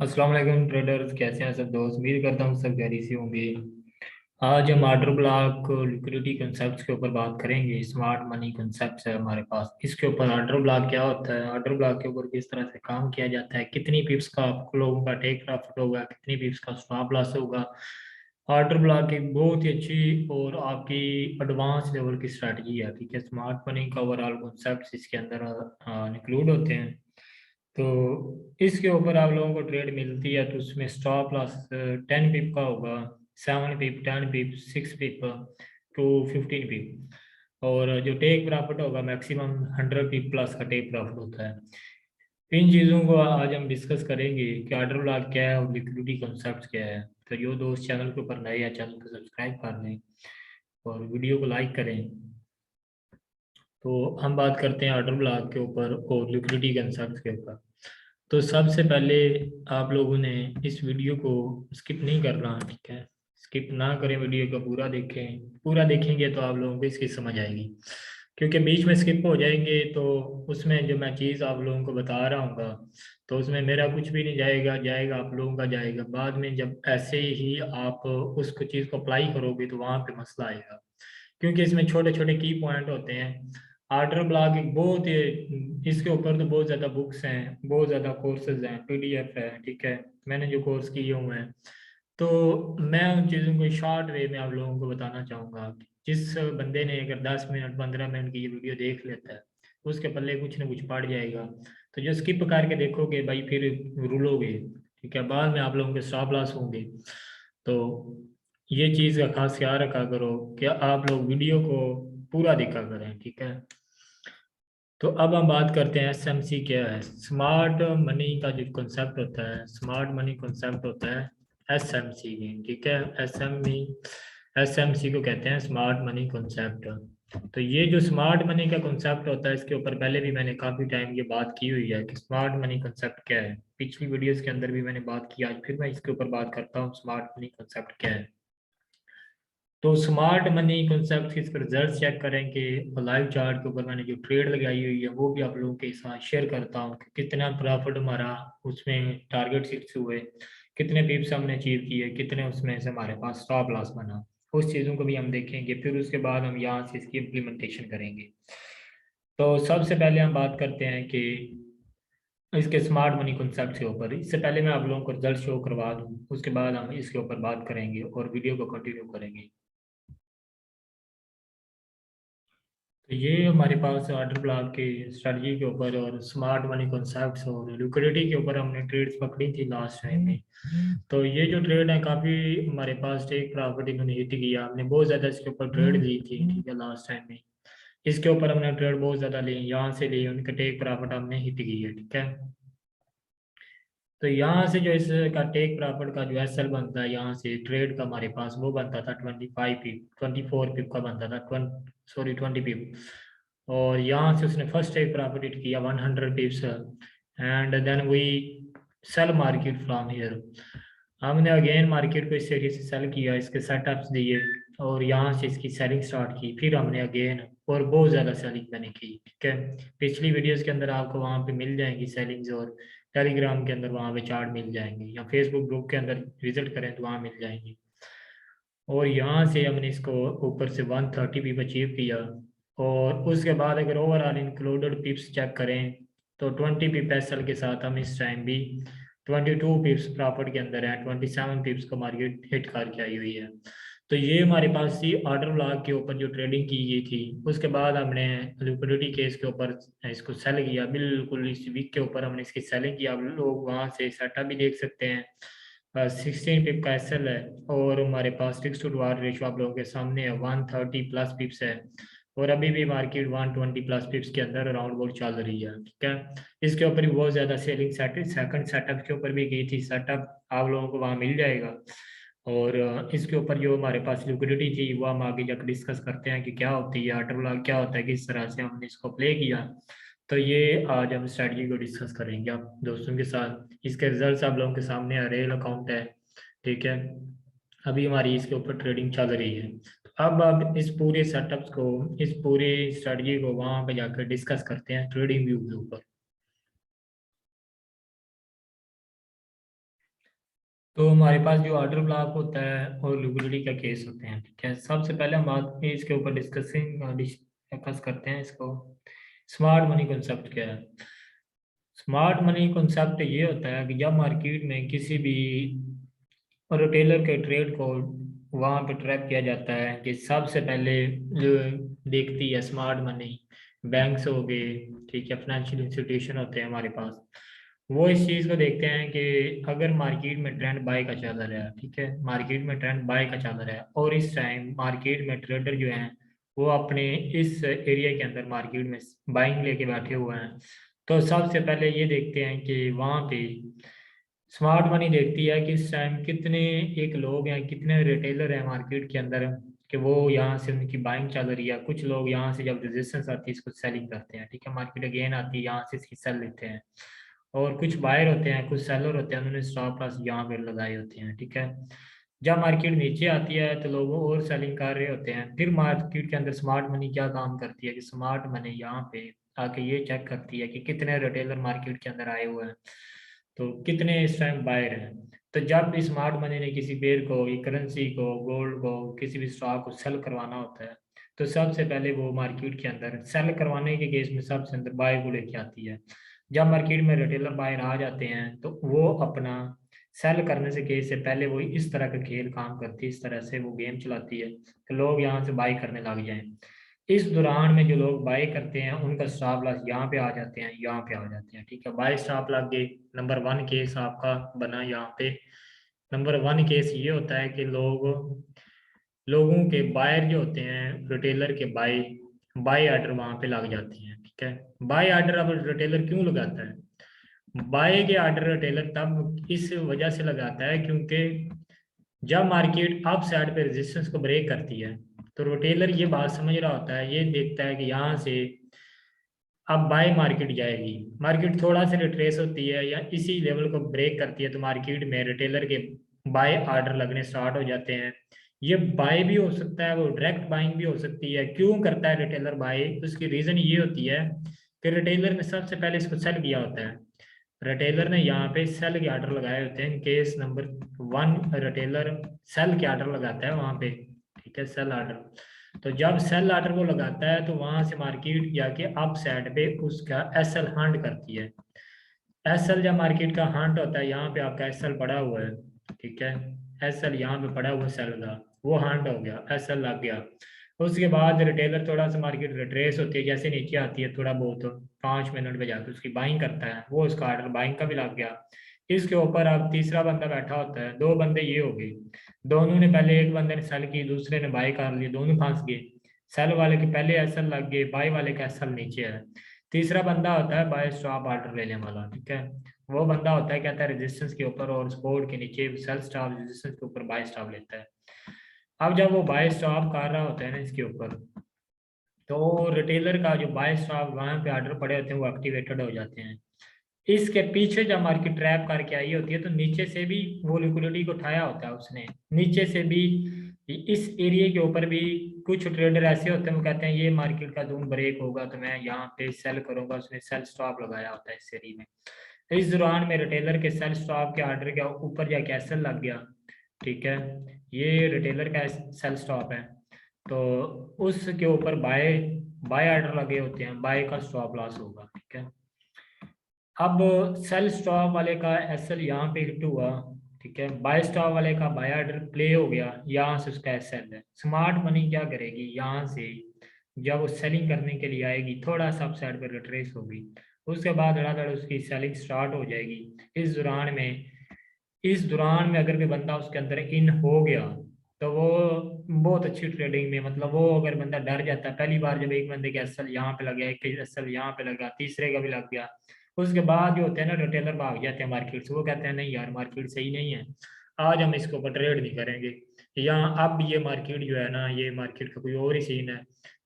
अस्सलाम वालेकुम ट्रेडर्स, कैसे हैं सब दोस्त। उम्मीद करता हूँ सब खैरियत से होंगे। आज हम ऑर्डर ब्लॉक लिक्विडिटी कंसेप्ट के ऊपर बात करेंगे। स्मार्ट मनी कंसेप्ट है हमारे पास। इसके ऊपर ऑर्डर ब्लॉक क्या होता है, ऑर्डर ब्लॉक के ऊपर किस तरह से काम किया जाता है, कितनी पिप्स का आप लोगों का टेक प्रॉफिट होगा, कितनी पिप्स का स्टॉप लॉस होगा। ऑर्डर ब्लॉक एक बहुत ही अच्छी और आपकी एडवांस लेवल की स्ट्रैटेजी है। ठीक है, स्मार्ट मनी का ओवरऑल कॉन्सेप्ट इसके अंदर इंक्लूड होते हैं। तो इसके ऊपर आप लोगों को ट्रेड मिलती है तो उसमें स्टॉप लॉस 10 पिप का होगा, 7 पिप, 10 पिप, 6 पिप, टू 15 पिप। और जो टेक प्रॉफिट होगा मैक्सिमम 100 पिप प्लस का टेक प्रॉफिट होता है। इन चीज़ों को आज हम डिस्कस करेंगे कि ऑर्डर ब्लॉक क्या है और लिक्विडिटी कॉन्सेप्ट क्या है। तो जो दोस्त चैनल के ऊपर नए हैं चैनल को सब्सक्राइब कर लें और वीडियो को लाइक करें। तो हम बात करते हैं ऑर्डर ब्लॉक के ऊपर और लिक्विडिटी कंसेप्ट के ऊपर। तो सबसे पहले आप लोगों ने इस वीडियो को स्किप नहीं करना, ठीक है। स्किप ना करें, वीडियो को पूरा देखें। पूरा देखेंगे तो आप लोगों को इसकी समझ आएगी, क्योंकि बीच में स्किप हो जाएंगे तो उसमें जो मैं चीज़ आप लोगों को बता रहा हूँ तो उसमें मेरा कुछ भी नहीं जाएगा, जाएगा आप लोगों का जाएगा। बाद में जब ऐसे ही आप उसको चीज़ को अप्लाई करोगे तो वहाँ पे मसला आएगा, क्योंकि इसमें छोटे छोटे की पॉइंट होते हैं। ऑर्डर ब्लॉक एक बहुत ही, इसके ऊपर तो बहुत ज़्यादा बुक्स हैं, बहुत ज़्यादा कोर्सेज हैं, पीडीएफ है, ठीक है। मैंने जो कोर्स किए हुए हैं तो मैं उन चीज़ों को शॉर्ट वे में आप लोगों को बताना चाहूँगा। जिस बंदे ने अगर 10 मिनट 15 मिनट की ये वीडियो देख लेता है उसके पल्ले कुछ ना कुछ पड़ जाएगा। तो जो स्किप करके देखोगे भाई फिर रुलोगे, ठीक है। बाद में आप लोगों के स्टॉप लॉस होंगे। तो ये चीज़ का खास ख्याल रखा करो कि आप लोग वीडियो को पूरा देखा करें, ठीक है। तो अब हम बात करते हैं एसएमसी क्या है। स्मार्ट मनी का जो कॉन्सेप्ट होता है, स्मार्ट मनी कॉन्सेप्ट होता है एसएमसी की, ठीक है। एसएमसी को कहते हैं स्मार्ट मनी कॉन्सेप्ट। तो ये जो स्मार्ट मनी का कॉन्सेप्ट होता है इसके ऊपर पहले भी मैंने काफ़ी टाइम ये बात की हुई है कि स्मार्ट मनी कॉन्सेप्ट क्या है। पिछली वीडियोस के अंदर भी मैंने बात की, आज फिर मैं इसके ऊपर बात करता हूँ स्मार्ट मनी कॉन्सेप्ट क्या है। तो स्मार्ट मनी कॉन्सेप्ट के इसके रिजल्ट चेक करेंगे और लाइव चार्ट के ऊपर मैंने जो ट्रेड लगाई हुई है वो भी आप लोगों के साथ शेयर करता हूँ कि कितना प्रॉफिट हमारा उसमें टारगेट हिट्स हुए, कितने पिप्स हमने अचीव किए, कितने उसमें से हमारे पास स्टॉप लॉस बना। उस चीज़ों को भी हम देखेंगे, फिर उसके बाद हम यहाँ से इसकी इम्प्लीमेंटेशन करेंगे। तो सबसे पहले हम बात करते हैं कि इसके स्मार्ट मनी कॉन्सेप्ट के ऊपर। इससे पहले मैं आप लोगों को रिजल्ट शो करवा दूँ, उसके बाद हम इसके ऊपर बात करेंगे और वीडियो को कंटिन्यू करेंगे। तो ये हमारे पास ऑर्डर ब्लॉक की स्ट्रेटजी के ऊपर और स्मार्ट मनी कॉन्सेप्ट्स और लिक्विडिटी के ऊपर हमने ट्रेड्स पकड़ी थी लास्ट टाइम में। तो ये जो ट्रेड है काफ़ी हमारे पास टेक प्रॉफिट इन्होंने हिट किया। हमने बहुत ज़्यादा इसके ऊपर ट्रेड ली थी, ठीक है, लास्ट टाइम में। इसके ऊपर हमने ट्रेड बहुत ज़्यादा ली, यहाँ से ली, उनका टेक प्रॉफिट हमने हिट की है, ठीक है। तो यहाँ से जो इसका टेक प्रॉफिट का जो एसएल बनता है, यहाँ से ट्रेड का हमारे पास वो बनता था 25 पिप, 24 पिप का बनता था, 20 पिप। और यहाँ से उसने फर्स्ट टेक प्रॉफिट हिट किया 100 pips, and then we sell market from here. हमने अगेन मार्केट को इस एरिया से सेल किया, इसके सेटअप्स दिए और यहाँ से इसकी सेलिंग स्टार्ट की। फिर हमने अगेन और बहुत ज़्यादा सेलिंग मैंने की, ठीक है। पिछली वीडियोस के अंदर आपको वहाँ पे मिल जाएंगी सेलिंग्स, और टेलीग्राम के अंदर वहाँ पे चार्ट मिल जाएंगे, या फेसबुक ग्रुप के अंदर विजिट करें तो वहाँ मिल जाएंगी। और यहाँ से हमने इसको ऊपर से 130 पिप अचीव किया। और उसके बाद अगर ओवरऑल इंक्लूडेड पिप्स चेक करें तो 20 पिप एसएल के साथ हम इस टाइम भी 22 पिप्स प्रॉफिट के अंदर है, 27 पिप्स का मार्केट हिट करके आई हुई है। तो ये हमारे पास थी ऑर्डर ब्लॉक के ऊपर जो ट्रेडिंग की गई थी। उसके बाद हमने लिक्विडिटी केस के ऊपर इसको सेल किया, बिल्कुल इस वीक के ऊपर हमने इसकी सेलिंग किया। आप लोग वहाँ से सेटअप भी देख सकते हैं। 16 पिप का एसएल है और हमारे पास 6 to 1 रेशो आप लोगों के सामने है, 130 प्लस पिप्स है। और अभी भी मार्केट 120 प्लस पिप्स के अंदर अराउंड बोर्ड चल रही है, ठीक है। इसके ऊपर भी बहुत ज़्यादा सेलिंग सेकंड सेटअप के ऊपर भी गई थी। सेटअप आप लोगों को वहाँ मिल जाएगा। और इसके ऊपर जो हमारे पास लिक्विडिटी थी वो हम आगे जाकर डिस्कस करते हैं कि क्या होती है ऑर्डर ब्लॉक, क्या होता है, किस तरह से हमने इसको प्ले किया। तो ये आज हम स्ट्रेटजी को डिस्कस करेंगे आप दोस्तों के साथ। इसके रिजल्ट्स आप लोगों के सामने आ रेल अकाउंट है, ठीक है। अभी हमारी इसके ऊपर ट्रेडिंग चल रही है। तो अब इस पूरे सेटअप्स को, इस पूरे स्ट्रेटजी को वहाँ पे जाकर डिस्कस करते हैं ट्रेडिंग व्यू के ऊपर। तो हमारे पास जो ऑर्डर ब्लॉक होता है और लिक्विडिटी का केस होते हैं, ठीक है। सबसे पहले हम बात इसके ऊपर डिस्कस करते हैं इसको। स्मार्ट मनी कॉन्सेप्ट क्या है? स्मार्ट मनी कॉन्सेप्ट ये होता है कि जब मार्केट में किसी भी रिटेलर के ट्रेड को वहाँ पे ट्रैक किया जाता है कि सबसे पहले जो देखती है स्मार्ट मनी, बैंक्स हो गए, ठीक है, फाइनेंशियल इंस्टीट्यूशन होते हैं हमारे पास, वो इस चीज़ को देखते हैं कि अगर मार्केट में ट्रेंड बाय का चल रहा है, ठीक है, मार्केट में ट्रेंड बाय का चल रहा है और इस टाइम मार्केट में ट्रेडर जो हैं वो अपने इस एरिया के अंदर मार्केट में बाइंग लेके बैठे हुए हैं, तो सबसे पहले ये देखते हैं कि वहाँ पे स्मार्ट मनी देखती है कि इस टाइम कितने एक लोग हैं, कितने रिटेलर हैं मार्केट के अंदर, कि वो यहाँ से उनकी बाइंग चल रही है। कुछ लोग यहाँ से जब रेजिस्टेंस आती है इसको सेलिंग करते हैं, ठीक है, मार्केट अगेन आती है यहाँ से इसकी सेल लेते हैं। और कुछ बायर होते हैं, कुछ सेलर होते हैं, उन्होंने स्टॉप लॉस यहाँ पे लगाए होते हैं, ठीक है। जब मार्केट नीचे आती है तो लोग और सेलिंग कर रहे होते हैं। फिर मार्केट के अंदर स्मार्ट मनी क्या काम करती है कि स्मार्ट मनी यहाँ पे आके ये चेक करती है कि कितने रिटेलर मार्केट के अंदर आए हुए हैं, तो कितने इस टाइम बायर हैं। तो जब भी स्मार्ट मनी ने किसी पेयर को, ये करेंसी को, गोल्ड को, किसी भी स्टॉक को सेल करवाना होता है, तो सबसे पहले वो मार्केट के अंदर सेल करवाने के केस में सबसे अंदर बाय को लेके आती है। जब मार्केट में रिटेलर बायर आ जाते हैं तो वो अपना सेल करने से केस से पहले वो इस तरह का खेल काम करती है, इस तरह से वो गेम चलाती है कि लोग यहाँ से बाई करने लग जाएं। इस दौरान में जो लोग बाई करते हैं उनका स्टॉप लॉस यहाँ पे आ जाते हैं, यहाँ पे आ जाते हैं, ठीक है। बाई स्टॉप लॉस के नंबर वन केस आपका बना यहाँ पे। नंबर वन केस ये होता है कि लोगों के बायर जो होते हैं रिटेलर के बाई बाई ऑर्डर वहां पे लग जाते हैं, ठीक है। बाई ऑर्डर अब रिटेलर क्यों लगाता है? बाई के ऑर्डर रिटेलर तब इस वजह से लगाता है क्योंकि जब मार्केट अप साइड पे रेजिस्टेंस को ब्रेक करती है तो रिटेलर ये बात समझ रहा होता है, ये देखता है कि यहाँ से अब बाय मार्केट जाएगी, मार्केट थोड़ा सा रिट्रेस होती है या इसी लेवल को ब्रेक करती है तो मार्केट में रिटेलर के बाय ऑर्डर लगने स्टार्ट हो जाते हैं। ये बाय भी हो सकता है, वो डायरेक्ट बाइंग भी हो सकती है। क्यों करता है रिटेलर बाय? उसकी रीजन ये होती है कि रिटेलर ने सबसे पहले इसको सेल किया होता है। रिटेलर ने यहाँ पे सेल के ऑर्डर लगाए होते हैं। Case number one, retailer sell के ऑर्डर लगाता है वहां पे, ठीक है, सेल ऑर्डर। तो जब सेल ऑर्डर वो लगाता है तो वहां से मार्केट जाके अप साइड पे उसका एसएल हंट करती है। एसएल जब मार्केट का हंट होता है, यहाँ पे आपका एसएल पड़ा हुआ है, ठीक है, एसएल यहाँ पे पड़ा हुआ सेल का, वो हंट हो गया, एसएल लग गया। उसके बाद रिटेलर थोड़ा सा मार्केट रिट्रेस होती है, जैसे नीचे आती है थोड़ा बहुत 5 मिनट पे जाकर उसकी बाइंग करता है, वो उसका ऑर्डर बाइंग का भी लग गया। इसके ऊपर अब तीसरा बंदा बैठा होता है, दो बंदे ये हो गए, दोनों ने पहले, एक बंदे ने सेल की, दूसरे ने बाई कर ली, दोनों फंस गए। सेल वाले के पहले एसएल लग गए, बाई वाले का एसएल नीचे है। तीसरा बंदा होता है बाय स्टॉप ऑर्डर लेने वाला, ठीक है। वो बंदा होता है, कहता है रेजिस्टेंस के ऊपर और सपोर्ट के नीचे सेल स्टॉप, रेजिस्टेंस के ऊपर बाय स्टॉप लेता है। अब जब वो बाय स्टॉप कर रहा होता है ना इसके ऊपर, तो रिटेलर का जो बाय स्टॉप वहां पे ऑर्डर पड़े होते हैं वो एक्टिवेटेड हो जाते हैं। इसके पीछे जब मार्केट ट्रैप करके आई होती है तो नीचे से भी वो लिक्विडिटी को उठाया होता है उसने, नीचे से भी इस एरिया के ऊपर भी कुछ ट्रेडर ऐसे होते हैं वो कहते हैं ये मार्केट का जोन ब्रेक होगा तो मैं यहाँ पे सेल करूंगा, उसने सेल स्टॉप लगाया होता है इस एरिया में। इस दौरान में रिटेलर के सेल स्टॉप के ऑर्डर के ऊपर जाके एसएल लग गया, ठीक है, ये रिटेलर का सेल स्टॉप है, तो उसके ऊपर बाय बाय ऑर्डर लगे होते हैं, बाय का स्टॉप लॉस होगा, ठीक है। अब सेल स्टॉप वाले का एसएल यहाँ पे हिट हुआ, ठीक है, बाय स्टॉप वाले का बाय ऑर्डर प्ले हो गया, यहाँ से उसका एसएल है। स्मार्ट मनी क्या करेगी, यहाँ से जब वो सेलिंग करने के लिए आएगी थोड़ा सा साइड पर रिट्रेस होगी, उसके बाद धड़ाधड़ उसकी सेलिंग स्टार्ट हो जाएगी। इस दौरान में अगर कोई बंदा उसके अंदर इन हो गया तो वो बहुत अच्छी ट्रेडिंग में, मतलब वो अगर बंदा डर जाता है, पहली बार जब एक बंदे का एसएल यहाँ पे लग गया, एक एसएल यहाँ पे लगा, तीसरे का भी लग गया, उसके बाद जो होते हैं ना रिटेलर भाग जाते हैं मार्केट से, वो कहते हैं नहीं यार मार्केट सही नहीं है, आज हम इसके ऊपर ट्रेड नहीं करेंगे, या अब ये मार्केट जो है ना, ये मार्केट का कोई और ही सीन है,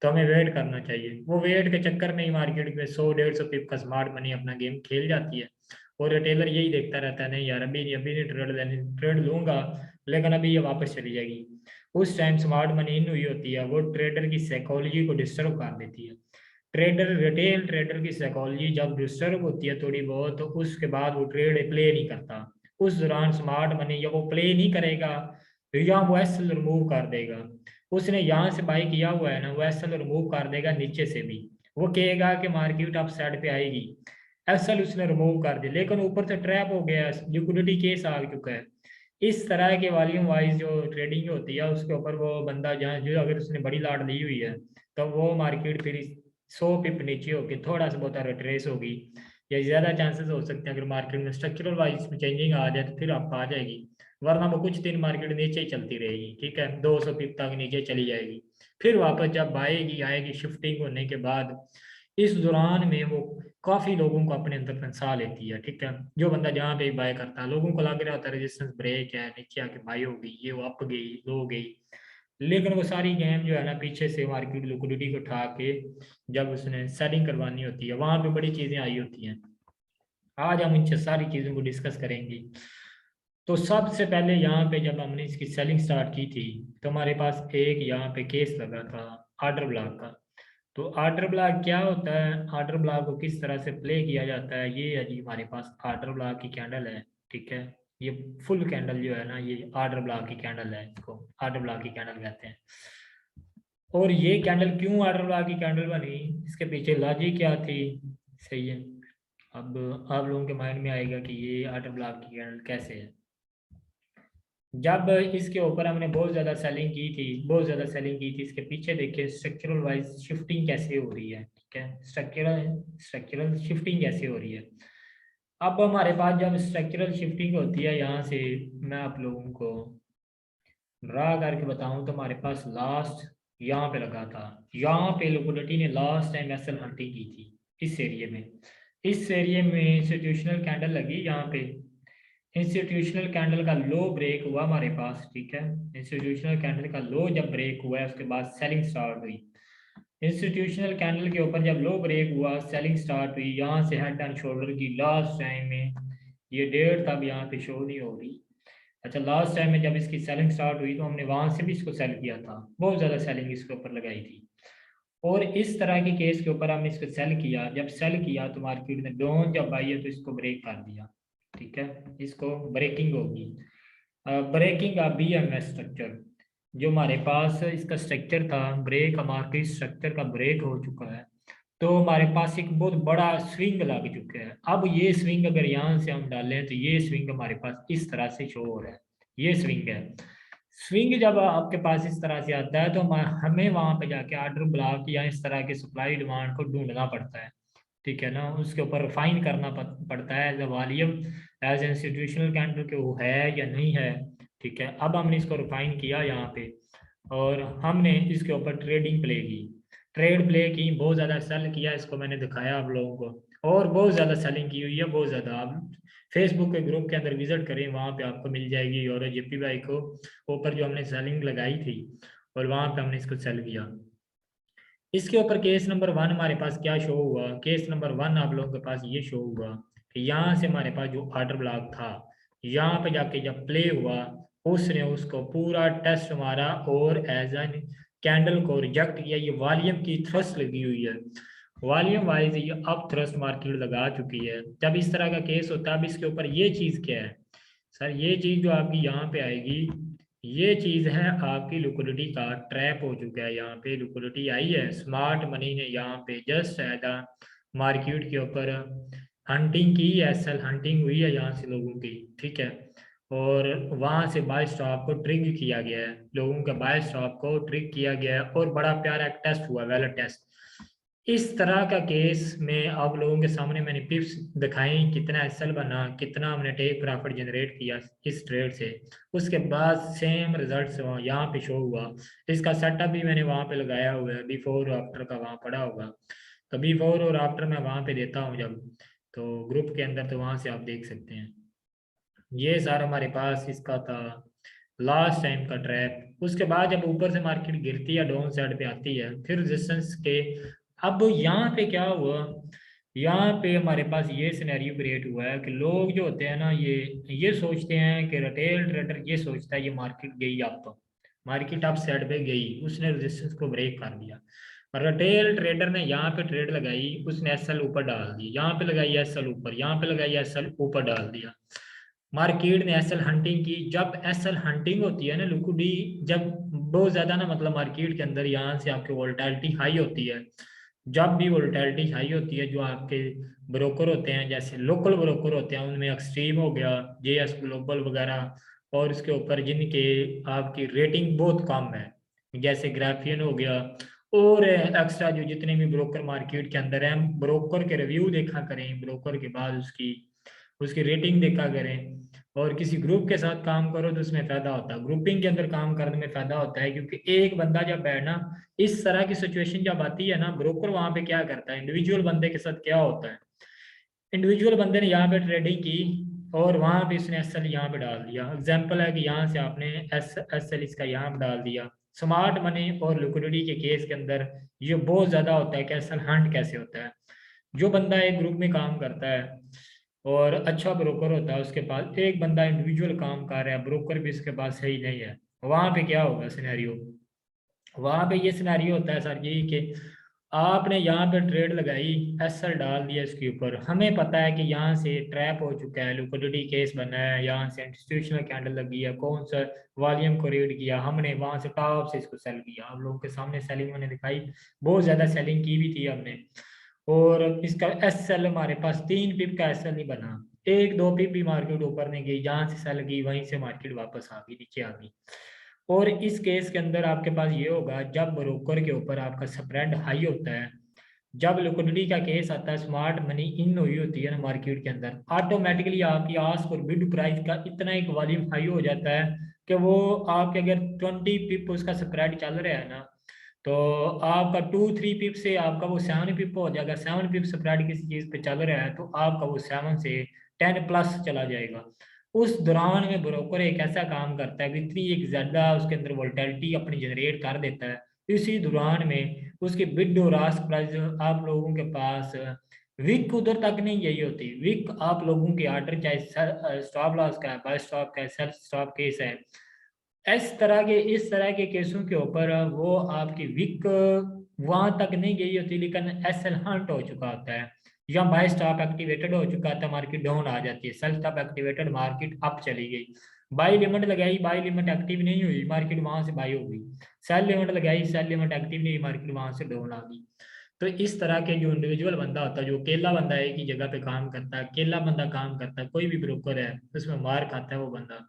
तो हमें वेट करना चाहिए। वो वेट के चक्कर में ही मार्केट में 100-150 पिप का स्मार्ट मनी अपना गेम खेल जाती है। और रिटेलर यही देखता रहता है, नहीं यार अभी नहीं ट्रेड लूंगा, लेकिन अभी ये वापस चली जाएगी। उस टाइम स्मार्ट मनी इन हुई होती है, वो ट्रेडर की साइकोलॉजी को डिस्टर्ब कर देती है। रिटेल ट्रेडर की साइकोलॉजी जब डिस्टर्ब होती है थोड़ी बहुत, तो उसके बाद वो ट्रेड प्ले नहीं करता, उस दौरान स्मार्ट मनी या वो प्ले नहीं करेगा या वो एसएल रिमूव कर देगा। उसने यहाँ से बाई किया हुआ है ना, वो एसएल रिमूव कर देगा नीचे से भी। वो कहेगा कि मार्केट अप साइड पे आएगी, एसएल उसने रिमूव कर दी, लेकिन ऊपर से ट्रैप हो गया, लिक्विडिटी केस आ चुका है। इस तरह के वॉल्यूम वाइज जो ट्रेडिंग होती है उसके ऊपर वो बंदा जहाँ जो अगर उसने बड़ी लाट ली हुई है तो वो मार्केट फिर 100 पिप नीचे होगी, थोड़ा सा बहुत रिट्रेस होगी, या ज़्यादा चांसेस हो सकते हैं अगर मार्केट में स्ट्रक्चरल वाइज में चेंजिंग आ जाए तो फिर आप आ जाएगी, वरना वो कुछ दिन मार्केट नीचे ही चलती रहेगी। ठीक है, 200 पिप तक नीचे चली जाएगी, फिर वापस जब आएगी आएगी शिफ्टिंग होने के बाद, इस दौरान में वो काफी लोगों को अपने अंदर फंसा लेती है। ठीक है, जो बंदा जहाँ पे बाय करता है लोगों को लग रहा होता है रेजिस्टेंस ब्रेक है, नीचे आके बाय होगी, ये वो अप गई लो गई, लेकिन वो सारी गेम जो है ना पीछे से मार्केट लिक्विडिटी को उठा के जब उसने सेलिंग करवानी होती है वहां पे बड़ी चीजें आई होती हैं। आज हम इन सारी चीजों को डिस्कस करेंगे। तो सबसे पहले यहाँ पे जब हमने इसकी सेलिंग स्टार्ट की थी तो हमारे पास एक यहाँ पे केस लगा था ऑर्डर ब्लॉक का। तो ऑर्डर ब्लॉक क्या होता है, ऑर्डर ब्लॉक को किस तरह से प्ले किया जाता है, ये है जी हमारे पास ऑर्डर ब्लॉक की कैंडल है। ठीक है, ये फुल कैंडल जो है ना ये ऑर्डर ब्लॉक की कैंडल है, इसको ऑर्डर ब्लॉक की कैंडल कहते हैं। और ये कैंडल क्यों ऑर्डर ब्लॉक की कैंडल बनी, इसके पीछे लॉजिक क्या थी, सही है। अब आप लोगों के माइंड में आएगा कि ये ऑर्डर ब्लॉक की कैंडल कैसे है। जब इसके ऊपर हमने बहुत ज़्यादा सेलिंग की थी, बहुत ज़्यादा सेलिंग की थी, इसके पीछे देखिए स्ट्रक्चरल वाइज शिफ्टिंग कैसे हो रही है। ठीक है, स्ट्रक्चरल स्ट्रक्चरल शिफ्टिंग कैसे हो रही है। अब हमारे पास जब स्ट्रक्चरल शिफ्टिंग होती है यहाँ से, मैं आप लोगों को ड्रा करके बताऊं तो हमारे पास लास्ट यहाँ पे लगा था, यहाँ पे लिक्विडिटी ने लास्ट टाइम एसएल हंटिंग की थी इस एरिया में। इस एरिया में इंस्टीट्यूशनल कैंडल लगी यहाँ पे, इंस्टीट्यूशनल कैंडल का लो ब्रेक हुआ हमारे पास। ठीक है, इंस्टीट्यूशनल कैंडल का लो जब ब्रेक हुआ है उसके बाद सेलिंग स्टार्ट हुई। इंस्टीट्यूशनल कैंडल के ऊपर जब लो ब्रेक हुआ सेलिंग स्टार्ट हुई, यहाँ से हेड एंड शोल्डर की लास्ट टाइम में ये डेट तब यहाँ पे शो नहीं हो रही। अच्छा, लास्ट टाइम में जब इसकी सेलिंग स्टार्ट हुई तो हमने वहां से भी इसको सेल किया था, बहुत ज़्यादा सेलिंग इसके ऊपर लगाई थी। और इस तरह के केस के ऊपर हमने इसको सेल किया, जब सेल किया तो मार्केट में डाउन जब आई है तो इसको ब्रेक कर दिया। ठीक है, इसको ब्रेकिंग होगी, ब्रेकिंग का बीएमएस स्ट्रक्चर जो हमारे पास इसका स्ट्रक्चर था, ब्रेक मार्केट स्ट्रक्चर का ब्रेक हो चुका है। तो हमारे पास एक बहुत बड़ा स्विंग लग चुका है। अब ये स्विंग अगर यहाँ से हम डालें तो ये स्विंग हमारे पास इस तरह से शो हो रहा है, ये स्विंग है। स्विंग जब आपके पास इस तरह से आता है तो हमें वहां पे जाके ऑर्डर ब्लॉक या इस तरह के सप्लाई डिमांड को ढूंढना पड़ता है। ठीक है ना, उसके ऊपर रिफाइन करना पड़ता है as a volume, as institutional candle के वो है या नहीं है। ठीक है, अब हमने इसको रिफाइन किया यहाँ पे और हमने इसके ऊपर ट्रेडिंग प्ले की, ट्रेड प्ले की, बहुत ज़्यादा सेल किया, इसको मैंने दिखाया आप लोगों को, और बहुत ज़्यादा सेलिंग की हुई है, बहुत ज़्यादा। आप फेसबुक के ग्रुप के अंदर विजिट करें, वहाँ पे आपको मिल जाएगी, और जेपी भाई को ऊपर जो हमने सेलिंग लगाई थी और वहाँ पे हमने इसको सेल किया। इसके ऊपर केस नंबर 1 हमारे पास क्या शो हुआ, केस नंबर 1 आप लोगों के पास ये शो हुआ कि यहाँ से हमारे पास जो ऑर्डर ब्लॉक था यहाँ पे जाके जब प्ले हुआ उसने उसको पूरा टेस्ट मारा और एज एन कैंडल को रिजेक्ट किया। ये वॉल्यूम की थ्रस्ट लगी हुई है, वॉल्यूम वाइज ये अप थ्रस्ट मार्केट लगा चुकी है। जब इस तरह का केस होता है, अब इसके ऊपर ये चीज़ क्या है सर, ये चीज़ जो आपकी यहाँ पे आएगी ये चीज है आपकी लिक्विडिटी का ट्रैप हो चुका है। यहाँ पे लिक्विडिटी आई है, स्मार्ट मनी ने यहाँ पे जस्ट ऐसा मार्केट के ऊपर हंटिंग की है, सेल हंटिंग हुई है यहाँ से लोगों की। ठीक है, और वहां से बाय स्टॉप को ट्रिग किया गया है, लोगों के बाय स्टॉप को ट्रिग किया गया है और बड़ा प्यारा एक टेस्ट हुआ, वैलिड टेस्ट। इस तरह का केस में आप लोगों के सामने मैंने पिप्स दिखाई, कितना एसएल बना, कितना हमने टेक प्रॉफिट जनरेट किया इस ट्रेड से। उसके बाद सेम रिजल्ट्स यहाँ पे शो हुआ। इसका सेटअप भी मैंने वहाँ पे लगाया हुआ है, बिफोर और आफ्टर का वहाँ पड़ा होगा। तो बिफोर और आफ्टर मैं वहाँ पे देता हूँ जब तो ग्रुप के अंदर, तो वहाँ से आप देख सकते हैं। ये सारा हमारे पास इसका था लास्ट टाइम का ट्रैप। उसके बाद जब ऊपर से मार्केट गिरती है डाउन साइड पे आती है फिर रेजिस्टेंस के, अब यहाँ पे क्या हुआ, यहाँ पे हमारे पास ये सिनेरियो क्रिएट हुआ है कि लोग जो होते हैं ना ये सोचते हैं कि रिटेल ट्रेडर ये सोचता है ये मार्केट गई अप, मार्केट अप साइड पे गई, उसने रेजिस्टेंस को ब्रेक कर दिया। और रिटेल ट्रेडर ने यहाँ पे ट्रेड लगाई, उसने एसएल ऊपर डाल दी, यहाँ पे लगाई एसएल ऊपर, यहाँ पे लगाई एसएल ऊपर डाल दिया। मार्केट ने एसएल हंटिंग की। जब एसएल हंटिंग होती है ना लिक्विडिटी, जब बहुत ज्यादा ना मतलब मार्केट के अंदर यहाँ से आपकी वोलेटिलिटी हाई होती है, जब भी वोलेटिलिटी हाई होती है, जो आपके ब्रोकर होते हैं जैसे लोकल ब्रोकर होते हैं, उनमें एक्सट्रीम हो गया, जेएस ग्लोबल वगैरह, और उसके ऊपर जिनके आपकी रेटिंग बहुत कम है जैसे ग्राफियन हो गया, और एक्स्ट्रा जो जितने भी ब्रोकर मार्केट के अंदर हैं, ब्रोकर के रिव्यू देखा करें, ब्रोकर के बाद उसकी उसकी रेटिंग देखा करें। और किसी ग्रुप के साथ काम करो तो उसमें फायदा होता है, ग्रुपिंग के अंदर काम करने में फायदा होता है, क्योंकि एक बंदा जब बैठना, इस तरह की सिचुएशन जब आती है ना, ब्रोकर वहां पे क्या करता है, इंडिविजुअल बंदे के साथ क्या होता है, इंडिविजुअल बंदे ने यहाँ पे ट्रेडिंग की और वहां पे इसने एस एल यहाँ पे डाल दिया। एग्जाम्पल है कि यहाँ से आपने एस एल इसका यहाँ पे डाल दिया। स्मार्ट मनी और लिक्विडिटी के केस के अंदर ये बहुत ज्यादा होता है कि एस एल हंट कैसे होता है। जो बंदा एक ग्रुप में काम करता है और अच्छा ब्रोकर होता है, उसके पास एक बंदा इंडिविजुअल काम कर रहा है, ब्रोकर भी इसके पास सही नहीं है, वहां पे क्या होगा सिनेरियो, वहां पे ये सिनेरियो होता है सर जी कि आपने यहाँ पे ट्रेड लगाई, एसएल डाल दिया इसके ऊपर, हमें पता है कि यहाँ से ट्रैप हो चुका है, लिक्विडिटी केस बना है, यहाँ से इंस्टीट्यूशनल कैंडल लगी है, कौन सा वॉल्यूम को रीड किया हमने, वहां से टॉप से इसको सेल किया, आप लोगों के सामने सेलिंग मैंने दिखाई, बहुत ज्यादा सेलिंग की भी थी हमने। और इसका एसएल हमारे पास 3 पिप का एसएल नहीं बना, 1-2 पिप भी मार्केट ऊपर नहीं गई, जहां से सेल की वहीं से मार्केट वापस आ गई, नीचे आ गई। और इस केस के अंदर आपके पास ये होगा, जब ब्रोकर के ऊपर आपका स्प्रेड हाई होता है, जब लिक्विडिटी का केस आता है, स्मार्ट मनी इन हुई होती है ना मार्केट के अंदर, ऑटोमेटिकली आपकी आस्क और बिड प्राइस का इतना एक वॉल्यूम हाई हो जाता है कि वो आपके अगर 20 पिप उसका स्प्रेड चल रहा है ना, तो आपका 2-3 पिप से आपका वो 7 पिप हो जाएगा। 7 पिप स्प्रेड किसी चीज पे चल रहा है तो आपका वो 7 से 10 प्लस चला जाएगा। उस दौरान में ब्रोकर एक ऐसा काम करता है कि इतनी एक ज्यादा उसके अंदर वोल्टेलिटी अपनी जनरेट कर देता है, इसी दौरान में उसकी बिड और आस्क प्राइस आप लोगों के पास विक उधर तक नहीं यही होती, विक आप लोगों की ऑर्डर चाहे स्टॉप लॉस का है, बाय स्टॉप का है, सेल स्टॉप केस है, इस तरह के केसों के ऊपर वो आपकी विक वहां तक नहीं गई होती, लेकिन एस एल हंट हो चुका होता है, या बाय स्टॉप एक्टिवेटेड हो चुका था, मार्केट डाउन आ जाती है, sell stop activated market up चली गई, बाई लिमिट लगाई, बाई लिमिट एक्टिव नहीं हुई, मार्केट वहां से बाई हो गई, सेल लिमिट लगाई, सेल लिमिट एक्टिव नहीं हुई, मार्केट वहां से डाउन आ गई। तो इस तरह के जो इंडिविजुअल बंदा होता है, जो अकेला बंदा है, एक ही जगह पे काम करता है, अकेला बंदा काम करता है, कोई भी ब्रोकर है उसमें मार खाता है वो बंदा,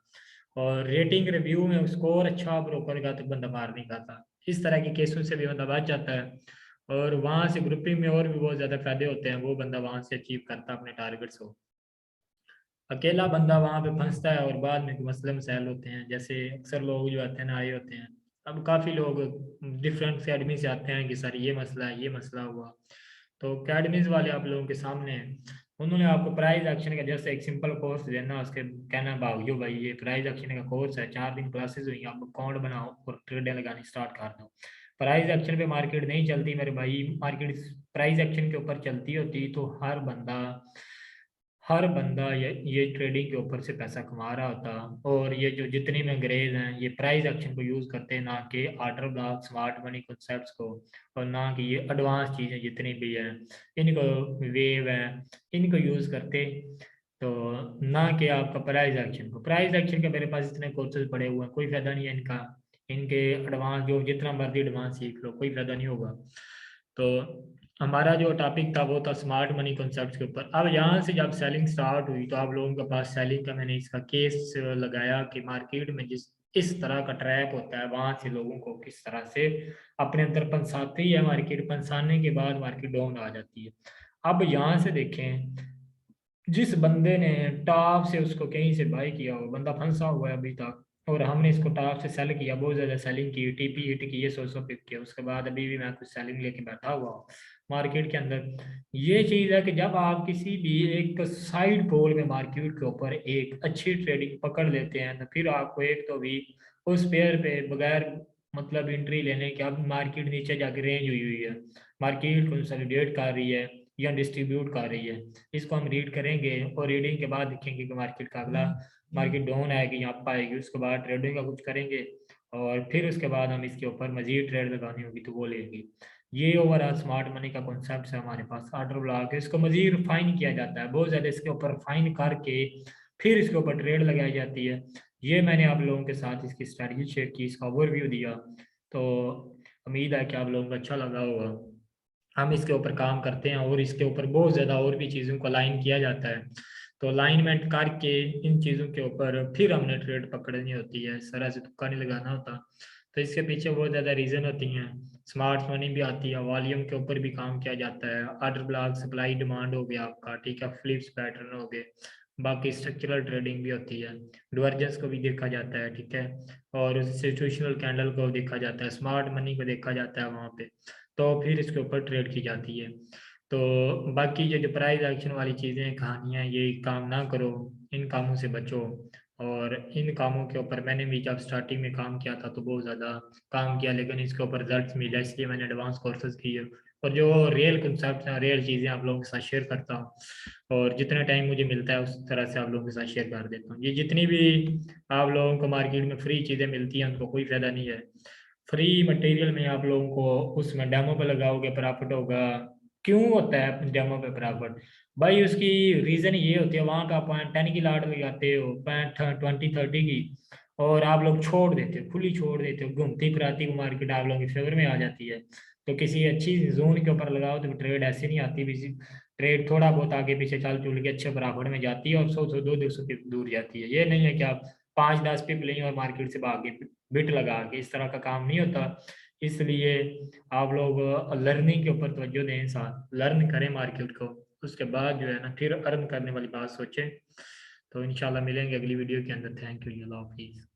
और रेटिंग रिव्यू में स्कोर अच्छा ब्रोकर का तो बंदा मार नहीं खाता, इस तरह के केसों से भी बंदा बच जाता है। और वहां से ग्रुपिंग में और भी बहुत ज्यादा फायदे होते हैं, वो बंदा वहां से अचीव करता है अपने टारगेट्स को। अकेला बंदा वहां पे फंसता है और बाद में मसले मसाइल होते हैं, जैसे अक्सर लोग जो आते हैं ना आए होते हैं, अब काफी लोग डिफरेंट अकेडमी से आते हैं कि सर ये मसला है, ये मसला हुआ, तो अकेडमीज वाले आप लोगों के सामने हैं, उन्होंने आपको प्राइस एक्शन का जैसे एक सिंपल कोर्स देना, उसके कहना भाइयों भाई ये प्राइस एक्शन का कोर्स है, 4 दिन क्लासेस हुई, आप अकाउंट बनाओ और ट्रेडें लगानी स्टार्ट कर दो। प्राइस एक्शन पे मार्केट नहीं चलती मेरे भाई, मार्केट प्राइस एक्शन के ऊपर चलती होती तो हर बंदा ये ट्रेडिंग के ऊपर से पैसा कमा रहा होता। और ये जो जितने भी अंग्रेज हैं ये प्राइस एक्शन को यूज करते हैं, ना कि order block smart money concepts को, और ना कि ये एडवांस चीजें जितनी भी हैं इनको, वेव है, इनको यूज करते, तो ना कि आपका प्राइस एक्शन को, प्राइस एक्शन के मेरे पास इतने कोर्सेज पड़े हुए हैं, कोई फायदा नहीं है इनका, इनके एडवांस जो जितना मर्जी एडवांस सीख लो कोई फायदा नहीं होगा। तो हमारा जो टॉपिक था वो था स्मार्ट मनी कॉन्सेप्ट के ऊपर। अब यहाँ से जब सेलिंग स्टार्ट हुई तो आप लोगों के पास सेलिंग का मैंने इसका केस लगाया कि मार्केट में जिस इस तरह का ट्रैप होता है, वहां से लोगों को किस तरह से अपने अंदर पंसाती है मार्केट, पंसाने के बाद मार्केट डाउन आ जाती है। अब यहाँ से देखें, जिस बंदे ने टॉप से उसको कहीं से बाई किया हो, बंदा फंसा हुआ है अभी तक, और हमने इसको टॉप से सेल किया, बहुत ज्यादा सेलिंग की, टीपी हिट की, ये 100 पिप किया, उसके बाद अभी भी मैं कुछ सेलिंग लेके बैठा हुआ हूँ मार्केट के अंदर। ये चीज है कि जब आप किसी भी एक साइड पोल में मार्केट के ऊपर एक अच्छी ट्रेडिंग पकड़ लेते हैं, तो फिर आपको एक तो भी उस पेयर पे बगैर मतलब एंट्री लेने के, अब मार्केट नीचे जाके रेंज हुई हुई है, मार्केट कंसोलिडेट कर रही है या डिस्ट्रीब्यूट कर रही है, इसको हम रीड करेंगे और रीडिंग के बाद देखेंगे कि मार्केट का अगला मार्केट डाउन आएगी या अप आएगी, उसके बाद ट्रेडिंग का कुछ करेंगे, और फिर उसके बाद हम इसके ऊपर मजीद ट्रेड लगानी होगी तो वो लेंगे। ये ओवरऑल स्मार्ट मनी का कॉन्सेप्ट है हमारे पास, ऑर्डर ब्लॉक है, इसको मजीद रिफाइन किया जाता है बहुत ज़्यादा, इसके ऊपर रिफाइन करके फिर इसके ऊपर ट्रेड लगाई जाती है। ये मैंने आप लोगों के साथ इसकी स्ट्रैटेजी शेयर की, इसका ओवरव्यू दिया। तो उम्मीद है कि आप लोगों को अच्छा लगा होगा। हम इसके ऊपर काम करते हैं और इसके ऊपर बहुत ज़्यादा और भी चीज़ों को अलाइन किया जाता है। तो अलाइनमेंट करके इन चीज़ों के ऊपर फिर हमने ट्रेड पकड़नी होती है, इस तरह से तुक्का नहीं लगाना होता। तो इसके पीछे बहुत ज़्यादा रीज़न होती हैं। स्मार्ट मनी भी आती है, वॉल्यूम के ऊपर भी काम किया जाता है, ऑर्डर ब्लॉक, सप्लाई डिमांड हो गया आपका, ठीक है, फ्लिप्स पैटर्न हो गए, बाकी स्ट्रक्चरल ट्रेडिंग भी होती है, डिवर्जेंस को भी देखा जाता है, ठीक है, और सिचुएशनल कैंडल को देखा जाता है, स्मार्ट मनी को देखा जाता है वहाँ पे। तो फिर इसके ऊपर ट्रेड की जाती है। तो बाकी ये जो प्राइस एक्शन वाली चीज़ें, कहानियाँ, ये काम ना करो, इन कामों से बचो। और इन कामों के ऊपर मैंने भी जब स्टार्टिंग में काम किया था तो बहुत ज़्यादा काम किया, लेकिन इसके ऊपर रिजल्ट मिला, इसलिए मैंने एडवांस कोर्सेज किए और जो रियल कंसेप्ट हैं, रियल चीज़ें आप लोगों के साथ शेयर करता हूँ। और जितना टाइम मुझे मिलता है उस तरह से आप लोगों के साथ शेयर कर देता हूँ। ये जितनी भी आप लोगों को मार्केट में फ्री चीज़ें मिलती हैं उनको कोई फ़ायदा नहीं है। फ्री मटेरियल में आप लोगों को उसमें डेमो पे लगाओगे प्रॉफिट होगा। क्यों होता है डेमो पे प्रॉफिट? भाई उसकी रीज़न ये होती है, वहाँ का पॉइंट 10 की लाट लगाते हो, पॉइंट 20 30 की, और आप लोग छोड़ देते हो, खुली छोड़ देते हो, घूमती फिराती वो मार्केट आप लोगों के फेवर में आ जाती है। तो किसी अच्छी जोन के ऊपर लगाओ तो ट्रेड ऐसे नहीं आती, किसी ट्रेड थोड़ा बहुत आगे पीछे चल चुल के अच्छे प्रॉफिट में जाती है और 100 200 पिप दूर जाती है। ये नहीं है कि आप 5 10 पिप लें और मार्केट से भाग गए बिट लगा के, इस तरह का काम नहीं होता। इसलिए आप लोग लर्निंग के ऊपर तवज्जो दें, साथ लर्न करें मार्केट को, उसके बाद जो है ना फिर अर्न करने वाली बात सोचें। तो इंशाल्लाह मिलेंगे अगली वीडियो के अंदर। थैंक यू, अल्लाह हाफिज़।